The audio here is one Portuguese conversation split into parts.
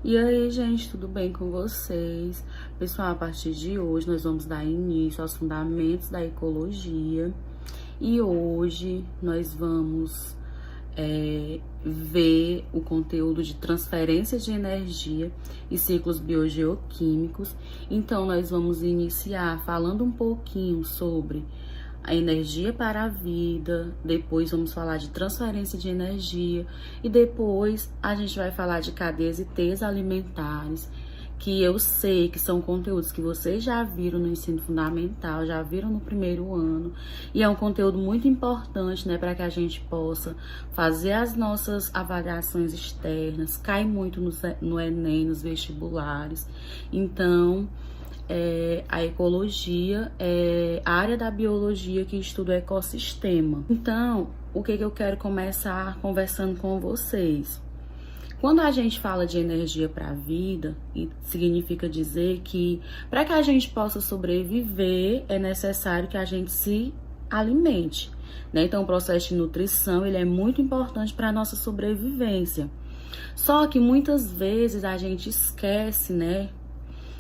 E aí, gente, tudo bem com vocês? Pessoal, a partir de hoje nós vamos dar início aos fundamentos da ecologia. E hoje nós vamos ver o conteúdo de transferência de energia e ciclos biogeoquímicos. Então, nós vamos iniciar falando um pouquinho sobre a energia para a vida, depois vamos falar de transferência de energia e depois a gente vai falar de cadeias e teias alimentares, que eu sei que são conteúdos que vocês já viram no ensino fundamental, já viram no primeiro ano, e é um conteúdo muito importante, né, para que a gente possa fazer as nossas avaliações externas, cai muito no Enem, nos vestibulares. Então, a ecologia é a área da biologia que estuda o ecossistema. Então, o que eu quero começar conversando com vocês? Quando a gente fala de energia para a vida, significa dizer que para que a gente possa sobreviver é necessário que a gente se alimente, né? Então, o processo de nutrição ele é muito importante para a nossa sobrevivência. Só que muitas vezes a gente esquece, né?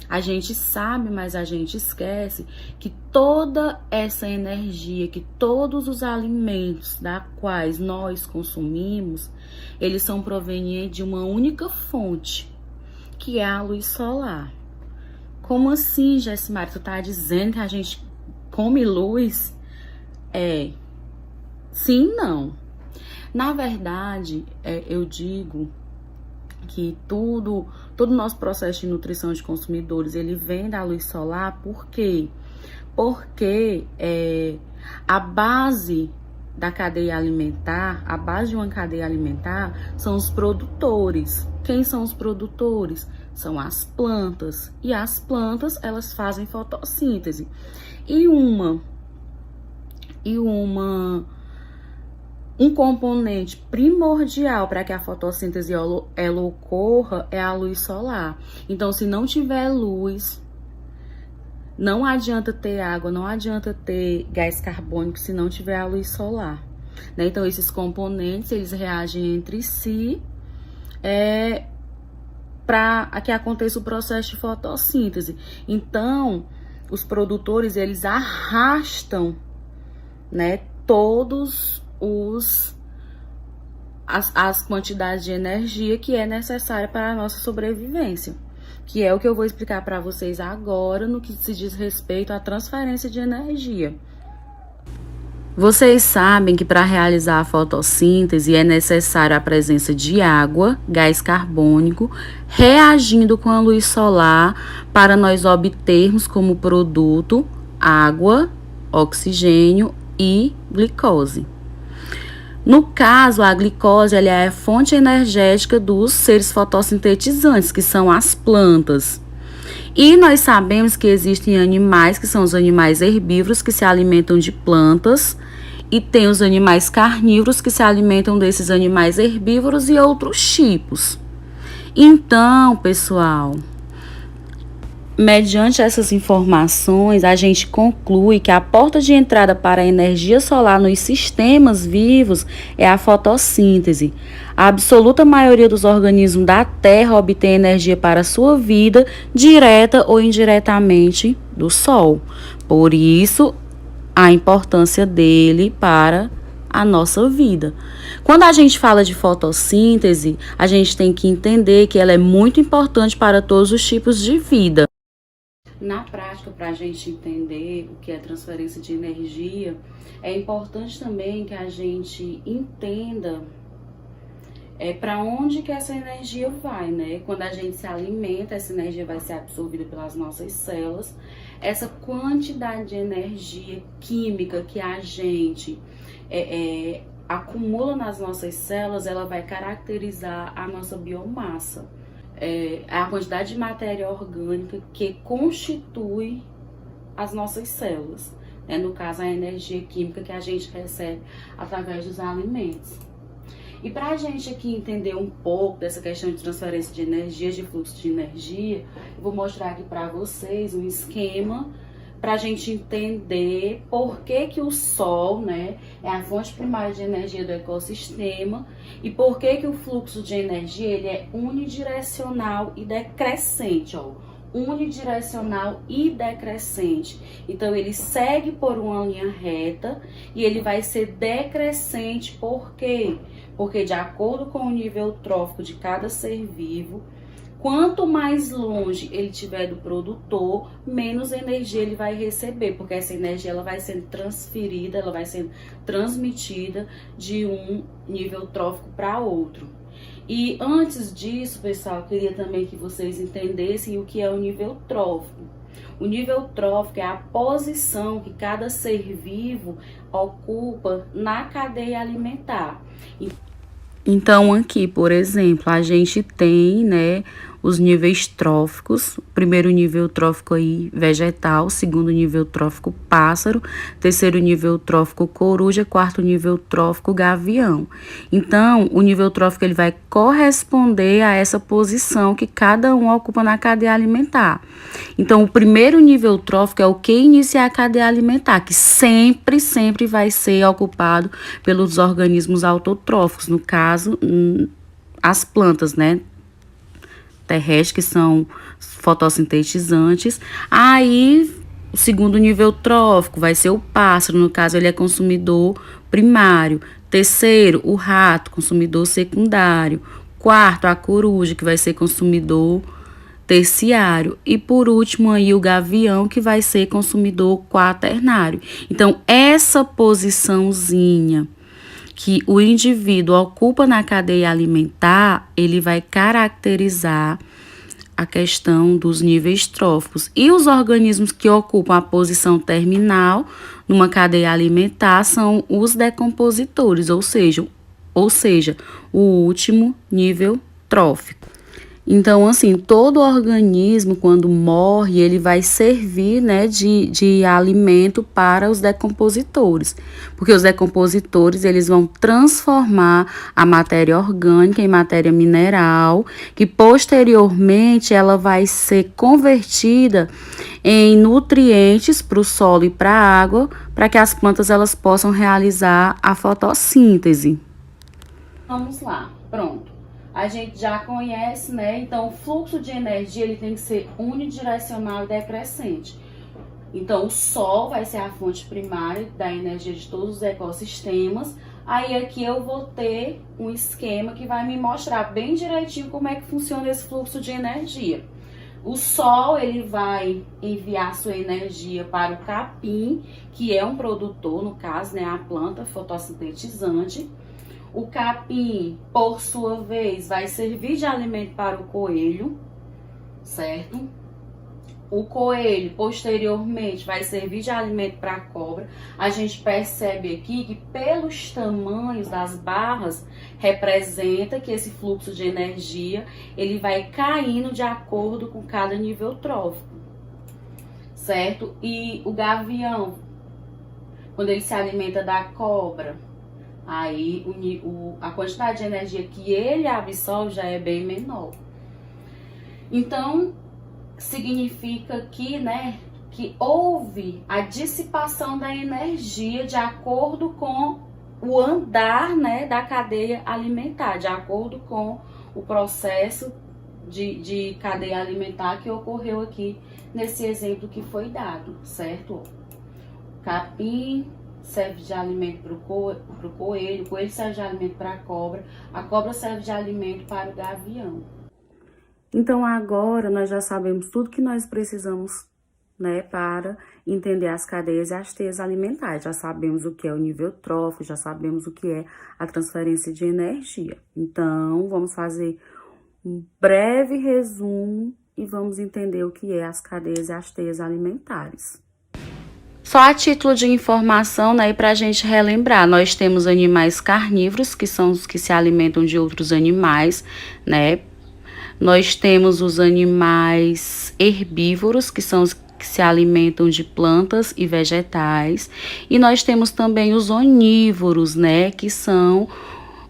A gente sabe, mas a gente esquece que toda essa energia, que todos os alimentos da quais nós consumimos, eles são provenientes de uma única fonte, que é a luz solar. Como assim, Jessimara? Tu tá dizendo que a gente come luz? Sim e não. Na verdade, eu digo que todo o nosso processo de nutrição de consumidores, ele vem da luz solar. Por quê? Porque a base da cadeia alimentar, a base de uma cadeia alimentar são os produtores. Quem são os produtores? São as plantas. E as plantas, elas fazem fotossíntese. Um componente primordial para que a fotossíntese ela ocorra é a luz solar. Então, se não tiver luz, não adianta ter água, não adianta ter gás carbônico se não tiver a luz solar, né? Então, esses componentes, eles reagem entre si para que aconteça o processo de fotossíntese. Então, os produtores, eles arrastam, né, todos as quantidades de energia que é necessária para a nossa sobrevivência, que é o que eu vou explicar para vocês agora no que se diz respeito à transferência de energia. Vocês sabem que para realizar a fotossíntese é necessária a presença de água, gás carbônico, reagindo com a luz solar para nós obtermos como produto água, oxigênio e glicose. No caso, a glicose ela é a fonte energética dos seres fotossintetizantes, que são as plantas. E nós sabemos que existem animais, que são os animais herbívoros, que se alimentam de plantas, e tem os animais carnívoros, que se alimentam desses animais herbívoros e outros tipos. Então, pessoal, mediante essas informações, a gente conclui que a porta de entrada para a energia solar nos sistemas vivos é a fotossíntese. A absoluta maioria dos organismos da Terra obtém energia para sua vida, direta ou indiretamente, do Sol. Por isso, a importância dele para a nossa vida. Quando a gente fala de fotossíntese, a gente tem que entender que ela é muito importante para todos os tipos de vida. Na prática, para a gente entender o que é transferência de energia, é importante também que a gente entenda para onde que essa energia vai, né? Quando a gente se alimenta, essa energia vai ser absorvida pelas nossas células. Essa quantidade de energia química que a gente acumula nas nossas células, ela vai caracterizar a nossa biomassa. A quantidade de matéria orgânica que constitui as nossas células, né? No caso, a energia química que a gente recebe através dos alimentos. E para a gente aqui entender um pouco dessa questão de transferência de energia, de fluxo de energia, eu vou mostrar aqui para vocês um esquema para a gente entender por que o Sol, né, é a fonte primária de energia do ecossistema e por que o fluxo de energia ele é unidirecional e decrescente, ó. Unidirecional e decrescente. Então, ele segue por uma linha reta e ele vai ser decrescente. Por quê? Porque de acordo com o nível trófico de cada ser vivo, quanto mais longe ele estiver do produtor, menos energia ele vai receber, porque essa energia ela vai sendo transferida, ela vai sendo transmitida de um nível trófico para outro. E antes disso, pessoal, eu queria também que vocês entendessem o que é o nível trófico. O nível trófico é a posição que cada ser vivo ocupa na cadeia alimentar. Então, aqui, por exemplo, a gente tem, né, os níveis tróficos. Primeiro nível trófico aí, vegetal. Segundo nível trófico, pássaro. Terceiro nível trófico, coruja. Quarto nível trófico, gavião. Então, o nível trófico ele vai corresponder a essa posição que cada um ocupa na cadeia alimentar. Então, o primeiro nível trófico é o que inicia a cadeia alimentar, que sempre vai ser ocupado pelos organismos autotróficos, no caso, as plantas, né, terrestres, que são fotossintetizantes. Aí, o segundo nível trófico vai ser o pássaro, no caso, ele é consumidor primário. Terceiro, o rato, consumidor secundário. Quarto, a coruja, que vai ser consumidor terciário. E por último aí o gavião, que vai ser consumidor quaternário. Então, essa posiçãozinha que o indivíduo ocupa na cadeia alimentar, ele vai caracterizar a questão dos níveis tróficos. E os organismos que ocupam a posição terminal numa cadeia alimentar são os decompositores, ou seja, o último nível trófico. Então, assim, todo organismo, quando morre, ele vai servir, né, de alimento para os decompositores. Porque os decompositores, eles vão transformar a matéria orgânica em matéria mineral, que posteriormente ela vai ser convertida em nutrientes para o solo e para a água, para que as plantas elas possam realizar a fotossíntese. Vamos lá, pronto. A gente já conhece, né? Então, o fluxo de energia ele tem que ser unidirecional e decrescente. Então, o Sol vai ser a fonte primária da energia de todos os ecossistemas. Aí, aqui eu vou ter um esquema que vai me mostrar bem direitinho como é que funciona esse fluxo de energia. O Sol, ele vai enviar sua energia para o capim, que é um produtor, no caso, né? A planta fotossintetizante. O capim, por sua vez, vai servir de alimento para o coelho, certo? O coelho, posteriormente, vai servir de alimento para a cobra. A gente percebe aqui que, pelos tamanhos das barras, representa que esse fluxo de energia, ele vai caindo de acordo com cada nível trófico, certo? E o gavião, quando ele se alimenta da cobra, aí a quantidade de energia que ele absorve já é bem menor. Então, significa que, né, que houve a dissipação da energia de acordo com o andar, né, da cadeia alimentar, de acordo com o processo de cadeia alimentar que ocorreu aqui nesse exemplo que foi dado, certo? Capim serve de alimento para o coelho, o coelho serve de alimento para a cobra serve de alimento para o gavião. Então, agora nós já sabemos tudo que nós precisamos, né, para entender as cadeias e as teias alimentares. Já sabemos o que é o nível trófico, já sabemos o que é a transferência de energia. Então, vamos fazer um breve resumo e vamos entender o que é as cadeias e as teias alimentares. Só a título de informação, né, para a gente relembrar, nós temos animais carnívoros, que são os que se alimentam de outros animais, né? Nós temos os animais herbívoros, que são os que se alimentam de plantas e vegetais. E nós temos também os onívoros, né, que são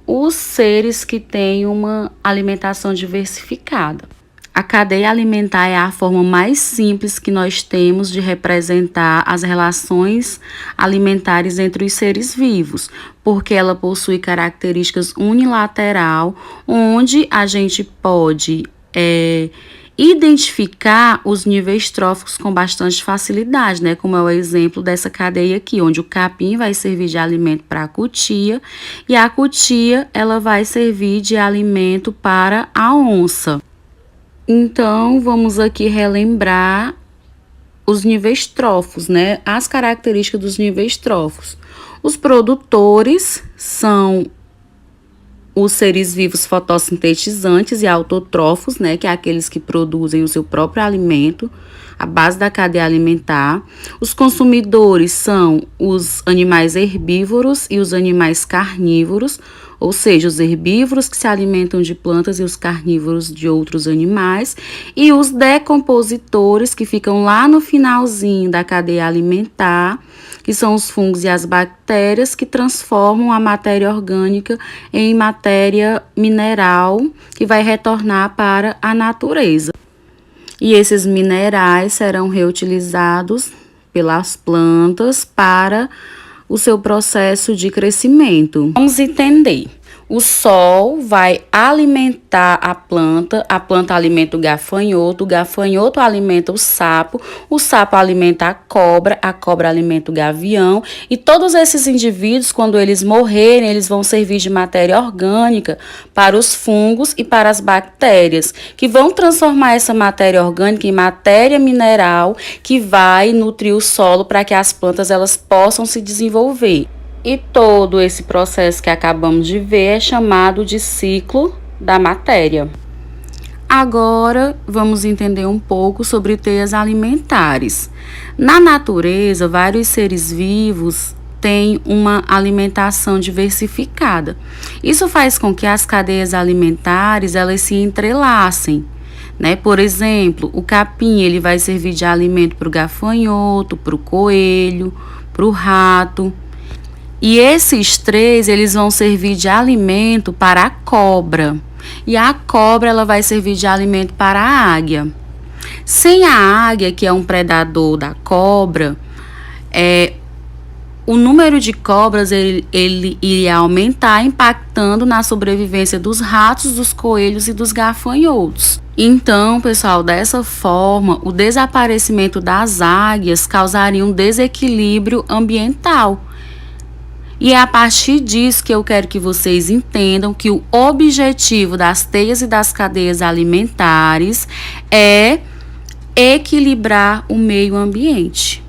os seres que têm uma alimentação diversificada. A cadeia alimentar é a forma mais simples que nós temos de representar as relações alimentares entre os seres vivos, porque ela possui características unilateral, onde a gente pode identificar os níveis tróficos com bastante facilidade, né? Como é o exemplo dessa cadeia aqui, onde o capim vai servir de alimento para a cutia e a cutia ela vai servir de alimento para a onça. Então, vamos aqui relembrar os níveis tróficos, né? As características dos níveis tróficos. Os produtores são os seres vivos fotossintetizantes e autotrófos, né? Que é aqueles que produzem o seu próprio alimento, a base da cadeia alimentar. Os consumidores são os animais herbívoros e os animais carnívoros, ou seja, os herbívoros que se alimentam de plantas e os carnívoros de outros animais, e os decompositores que ficam lá no finalzinho da cadeia alimentar, que são os fungos e as bactérias que transformam a matéria orgânica em matéria mineral que vai retornar para a natureza. E esses minerais serão reutilizados pelas plantas para o seu processo de crescimento. Vamos entender. O sol vai alimentar a planta alimenta o gafanhoto alimenta o sapo alimenta a cobra alimenta o gavião, e todos esses indivíduos, quando eles morrerem, eles vão servir de matéria orgânica para os fungos e para as bactérias, que vão transformar essa matéria orgânica em matéria mineral, que vai nutrir o solo para que as plantas elas possam se desenvolver. E todo esse processo que acabamos de ver é chamado de ciclo da matéria. Agora, vamos entender um pouco sobre teias alimentares. Na natureza, vários seres vivos têm uma alimentação diversificada. Isso faz com que as cadeias alimentares elas se entrelacem, né? Por exemplo, o capim ele vai servir de alimento para o gafanhoto, para o coelho, para o rato. E esses três, eles vão servir de alimento para a cobra. E a cobra, ela vai servir de alimento para a águia. Sem a águia, que é um predador da cobra, o número de cobras, ele iria aumentar, impactando na sobrevivência dos ratos, dos coelhos e dos gafanhotos. Então, pessoal, dessa forma, o desaparecimento das águias causaria um desequilíbrio ambiental. E é a partir disso que eu quero que vocês entendam que o objetivo das teias e das cadeias alimentares é equilibrar o meio ambiente.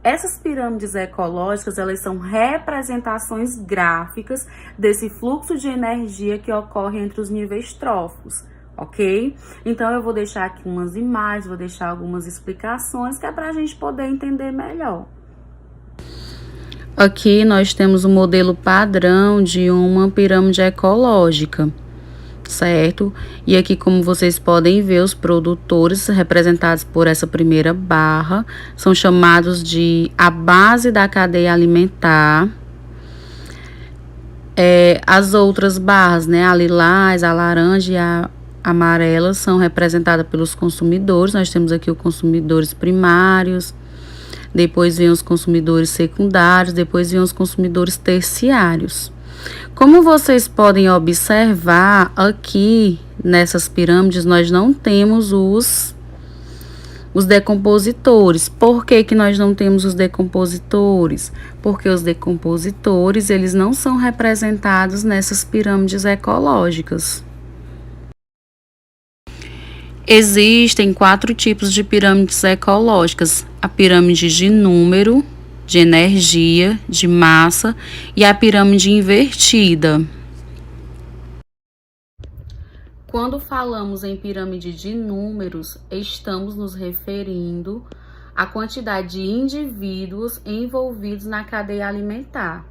Essas pirâmides ecológicas, elas são representações gráficas desse fluxo de energia que ocorre entre os níveis tróficos. Ok? Então, eu vou deixar aqui umas imagens, vou deixar algumas explicações, que é para a gente poder entender melhor. Aqui nós temos o modelo padrão de uma pirâmide ecológica, certo? E aqui, como vocês podem ver, os produtores representados por essa primeira barra são chamados de a base da cadeia alimentar. As outras barras, né? A lilás, a laranja e a amarelas são representadas pelos consumidores. Nós temos aqui os consumidores primários, depois vem os consumidores secundários, depois vem os consumidores terciários. Como vocês podem observar aqui nessas pirâmides, nós não temos os decompositores. Por que nós não temos os decompositores? Porque os decompositores, eles não são representados nessas pirâmides ecológicas. Existem 4 tipos de pirâmides ecológicas: a pirâmide de número, de energia, de massa e a pirâmide invertida. Quando falamos em pirâmide de números, estamos nos referindo à quantidade de indivíduos envolvidos na cadeia alimentar.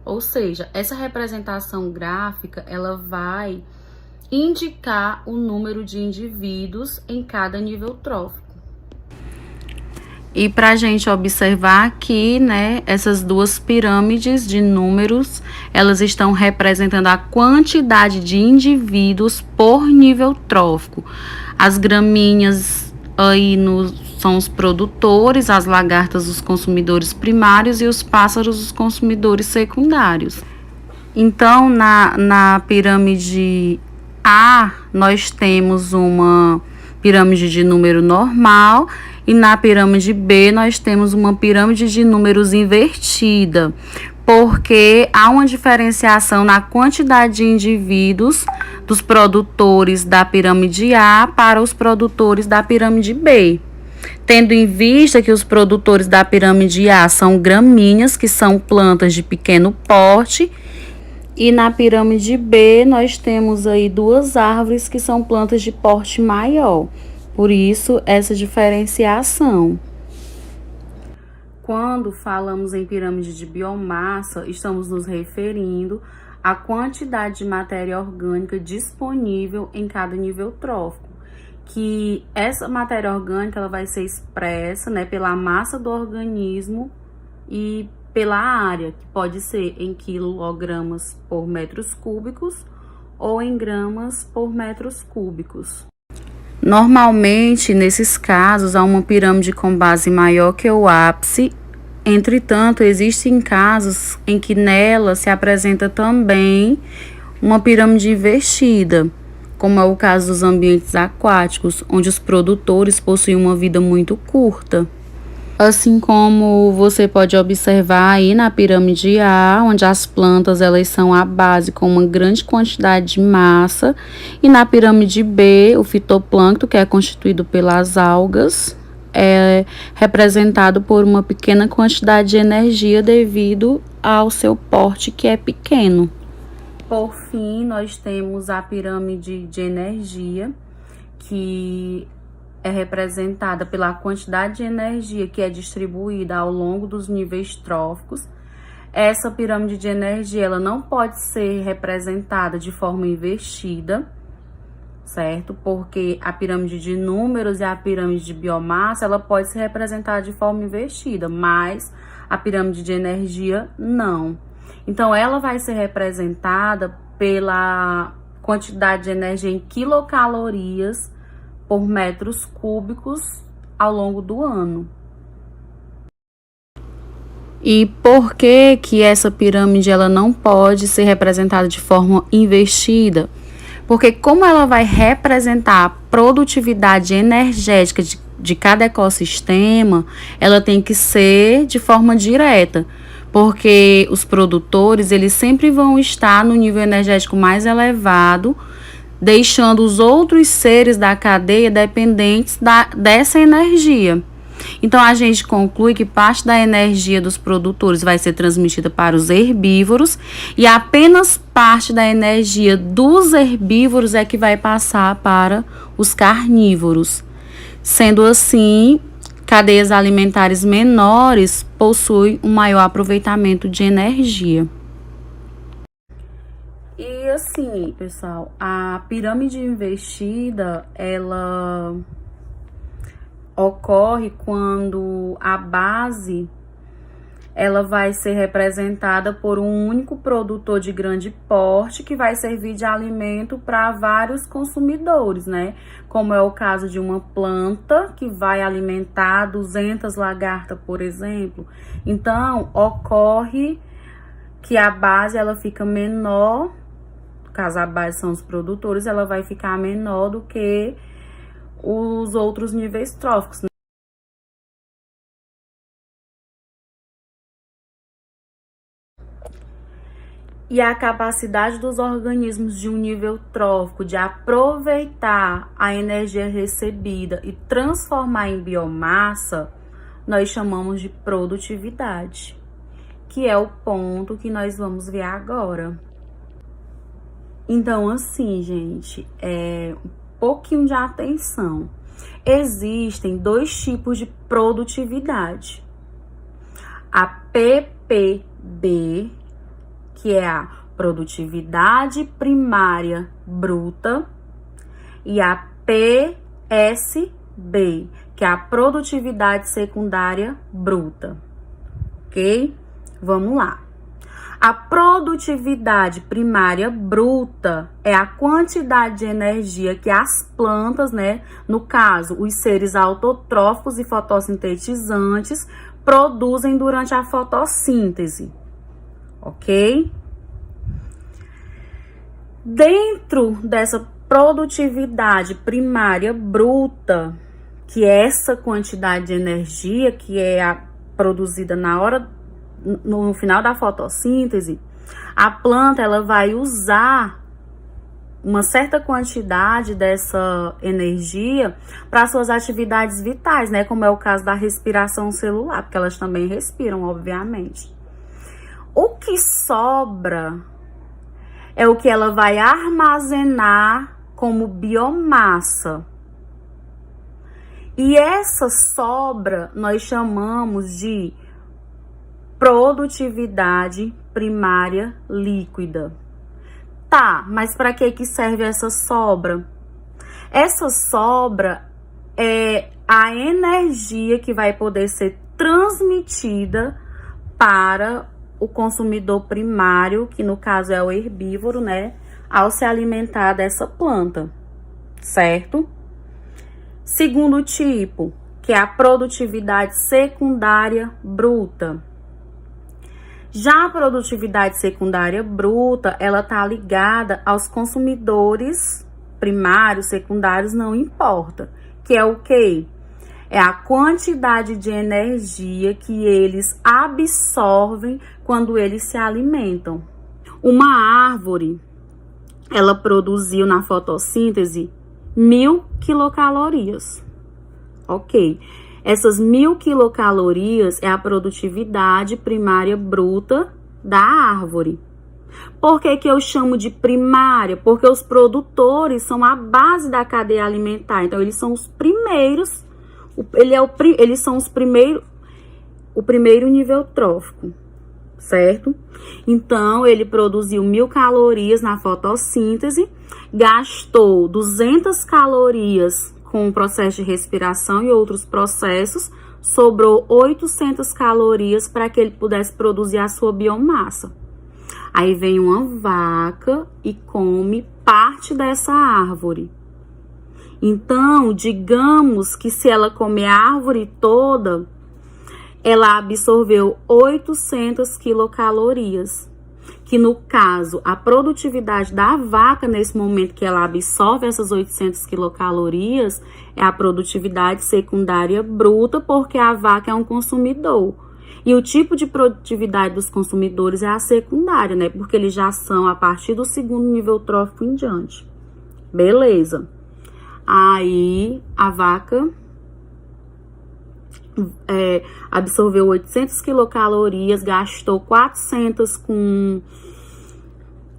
Ou seja, essa representação gráfica, ela vai indicar o número de indivíduos em cada nível trófico. E para a gente observar aqui, né, essas duas pirâmides de números, elas estão representando a quantidade de indivíduos por nível trófico. As gramíneas aí são os produtores, as lagartas os consumidores primários e os pássaros os consumidores secundários. Então, na pirâmide A, nós temos uma pirâmide de número normal, e na pirâmide B nós temos uma pirâmide de números invertida, porque há uma diferenciação na quantidade de indivíduos dos produtores da pirâmide A para os produtores da pirâmide B. Tendo em vista que os produtores da pirâmide A são gramíneas, que são plantas de pequeno porte, e na pirâmide B nós temos aí duas árvores que são plantas de porte maior. Por isso, essa diferenciação. Quando falamos em pirâmide de biomassa, estamos nos referindo à quantidade de matéria orgânica disponível em cada nível trófico. Que essa matéria orgânica ela vai ser expressa, né, pela massa do organismo e pela área, que pode ser em quilogramas por metros cúbicos ou em gramas por metros cúbicos. Normalmente, nesses casos, há uma pirâmide com base maior que o ápice. Entretanto, existem casos em que nela se apresenta também uma pirâmide invertida, como é o caso dos ambientes aquáticos, onde os produtores possuem uma vida muito curta. Assim como você pode observar aí na pirâmide A, onde as plantas elas são a base com uma grande quantidade de massa, e na pirâmide B, o fitoplâncton, que é constituído pelas algas, é representado por uma pequena quantidade de energia devido ao seu porte, que é pequeno. Por fim, nós temos a pirâmide de energia, que é representada pela quantidade de energia que é distribuída ao longo dos níveis tróficos. Essa pirâmide de energia ela não pode ser representada de forma invertida, certo? Porque a pirâmide de números e a pirâmide de biomassa ela pode ser representada de forma invertida, mas a pirâmide de energia não. Então, ela vai ser representada pela quantidade de energia em quilocalorias por metros cúbicos ao longo do ano. E por que essa pirâmide ela não pode ser representada de forma invertida? Porque como ela vai representar a produtividade energética de cada ecossistema, ela tem que ser de forma direta. Porque os produtores, eles sempre vão estar no nível energético mais elevado, deixando os outros seres da cadeia dependentes dessa energia. Então, a gente conclui que parte da energia dos produtores vai ser transmitida para os herbívoros e apenas parte da energia dos herbívoros é que vai passar para os carnívoros. Sendo assim, cadeias alimentares menores possuem um maior aproveitamento de energia. E assim, pessoal, a pirâmide invertida, ela ocorre quando a base ela vai ser representada por um único produtor de grande porte que vai servir de alimento para vários consumidores, né? Como é o caso de uma planta que vai alimentar 200 lagartas, por exemplo. Então, ocorre que a base ela fica menor, no caso a base são os produtores, ela vai ficar menor do que os outros níveis tróficos. E a capacidade dos organismos de um nível trófico de aproveitar a energia recebida e transformar em biomassa, nós chamamos de produtividade, que é o ponto que nós vamos ver agora. Então, assim, gente, um pouquinho de atenção. Existem dois tipos de produtividade. A PPB, que é a produtividade primária bruta, e a PSB, PPB, que é a produtividade secundária bruta. Ok? Vamos lá. A produtividade primária bruta é a quantidade de energia que as plantas, né, no caso, os seres autotróficos e fotossintetizantes, produzem durante a fotossíntese, ok? Dentro dessa produtividade primária bruta, que é essa quantidade de energia que é produzida no final da fotossíntese, a planta ela vai usar uma certa quantidade dessa energia para suas atividades vitais, né? Como é o caso da respiração celular, porque elas também respiram, obviamente. O que sobra é o que ela vai armazenar como biomassa. E essa sobra nós chamamos de produtividade primária líquida. Tá, mas para que serve essa sobra? Essa sobra é a energia que vai poder ser transmitida para o consumidor primário, que no caso é o herbívoro, né? Ao se alimentar dessa planta, certo? Segundo tipo, que é a produtividade secundária bruta. Já a produtividade secundária bruta, ela tá ligada aos consumidores primários, secundários, não importa. Que é o quê? É a quantidade de energia que eles absorvem quando eles se alimentam. Uma árvore, ela produziu na fotossíntese 1000 quilocalorias. Ok. Essas 1000 quilocalorias é a produtividade primária bruta da árvore. Por que eu chamo de primária? Porque os produtores são a base da cadeia alimentar. Então, eles são os primeiros, eles são o primeiro nível trófico, certo? Então, ele produziu 1000 calorias na fotossíntese, gastou 200 calorias com o processo de respiração e outros processos, sobrou 800 calorias para que ele pudesse produzir a sua biomassa. Aí vem uma vaca e come parte dessa árvore. Então, digamos que se ela comer a árvore toda, ela absorveu 800 quilocalorias. Que no caso, a produtividade da vaca, nesse momento que ela absorve essas 800 quilocalorias, é a produtividade secundária bruta, porque a vaca é um consumidor. E o tipo de produtividade dos consumidores é a secundária, né? Porque eles já são a partir do segundo nível trófico em diante. Beleza. Aí, a vaca absorveu 800 quilocalorias, gastou 400 com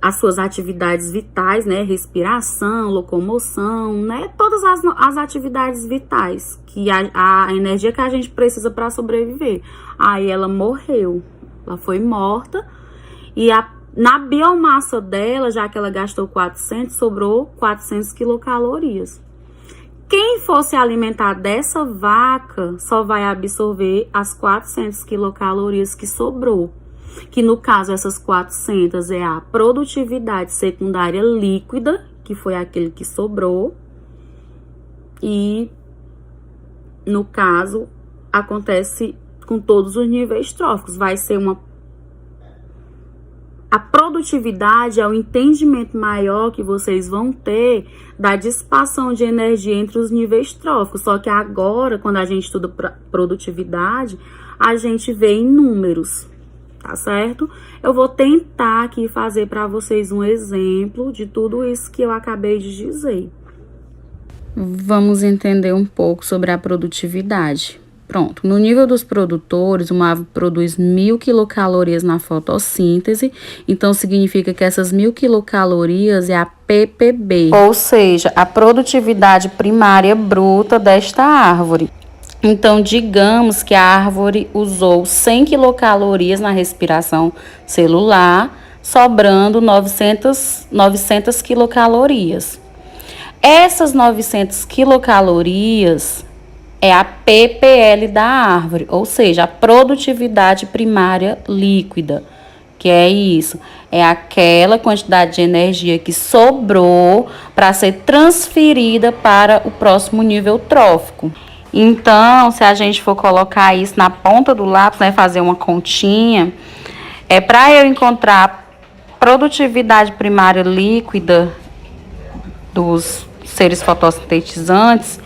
as suas atividades vitais, né? Respiração, locomoção, né? Todas as atividades vitais, que a energia que a gente precisa para sobreviver. Aí ela morreu, ela foi morta e na biomassa dela, já que ela gastou 400, sobrou 400 quilocalorias. Quem for se alimentar dessa vaca só vai absorver as 400 quilocalorias que sobrou. Que no caso, essas 400 é a produtividade secundária líquida, que foi aquele que sobrou. E, no caso, acontece com todos os níveis tróficos. Vai ser a produtividade é o entendimento maior que vocês vão ter da dissipação de energia entre os níveis tróficos. Só que agora, quando a gente estuda produtividade, a gente vê em números, tá certo? Eu vou tentar aqui fazer para vocês um exemplo de tudo isso que eu acabei de dizer. Vamos entender um pouco sobre a produtividade. Pronto, no nível dos produtores, uma árvore produz 1000 quilocalorias na fotossíntese, então significa que essas 1000 quilocalorias é a PPB, ou seja, a produtividade primária bruta desta árvore. Então, digamos que a árvore usou 100 quilocalorias na respiração celular, sobrando 900 quilocalorias. Essas 900 quilocalorias é a PPL da árvore, ou seja, a produtividade primária líquida. Que é isso? É aquela quantidade de energia que sobrou para ser transferida para o próximo nível trófico. Então, se a gente for colocar isso na ponta do lápis, né, fazer uma continha, para eu encontrar a produtividade primária líquida dos seres fotossintetizantes,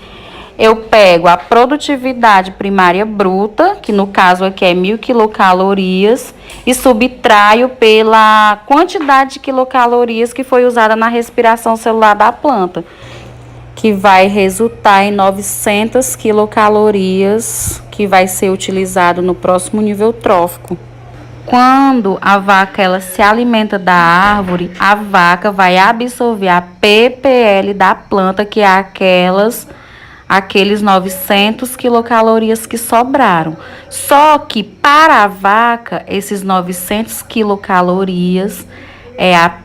eu pego a produtividade primária bruta, que no caso aqui é 1.000 quilocalorias, e subtraio pela quantidade de quilocalorias que foi usada na respiração celular da planta, que vai resultar em 900 quilocalorias, que vai ser utilizado no próximo nível trófico. Quando a vaca ela se alimenta da árvore, a vaca vai absorver a PPL da planta, que é aqueles 900 quilocalorias que sobraram. Só que para a vaca, esses 900 quilocalorias é a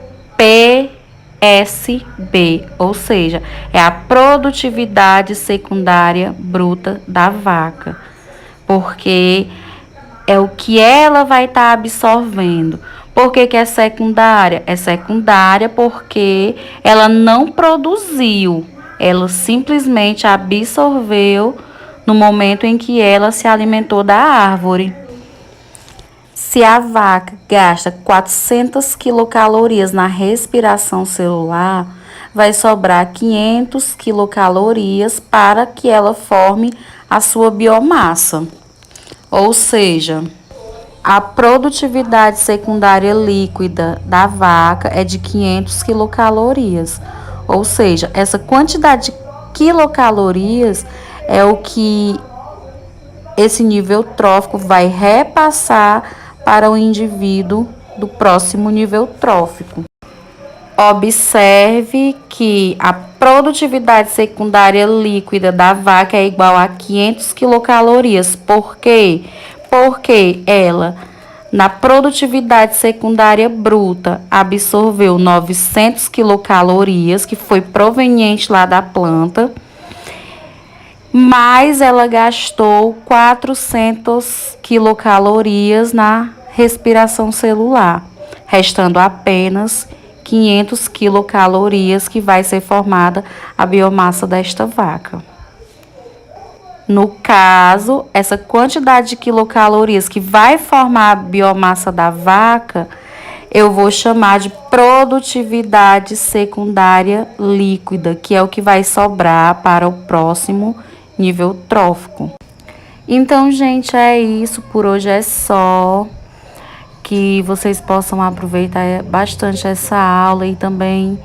PSB, ou seja, é a produtividade secundária bruta da vaca, porque é o que ela vai estar absorvendo. Por que é secundária? É secundária porque ela não produziu. Ela simplesmente absorveu no momento em que ela se alimentou da árvore. Se a vaca gasta 400 quilocalorias na respiração celular, vai sobrar 500 quilocalorias para que ela forme a sua biomassa. Ou seja, a produtividade secundária líquida da vaca é de 500 quilocalorias. Ou seja, essa quantidade de quilocalorias é o que esse nível trófico vai repassar para o indivíduo do próximo nível trófico. Observe que a produtividade secundária líquida da vaca é igual a 500 quilocalorias. Por quê? Porque ela, na produtividade secundária bruta, absorveu 900 quilocalorias, que foi proveniente lá da planta, mas ela gastou 400 quilocalorias na respiração celular, restando apenas 500 quilocalorias, que vai ser formada a biomassa desta vaca. No caso, essa quantidade de quilocalorias que vai formar a biomassa da vaca, eu vou chamar de produtividade secundária líquida, que é o que vai sobrar para o próximo nível trófico. Então, gente, é isso. Por hoje é só. Que vocês possam aproveitar bastante essa aula e também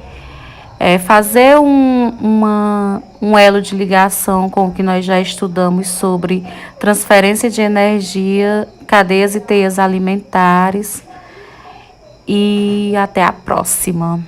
fazer um elo de ligação com o que nós já estudamos sobre transferência de energia, cadeias e teias alimentares. E até a próxima.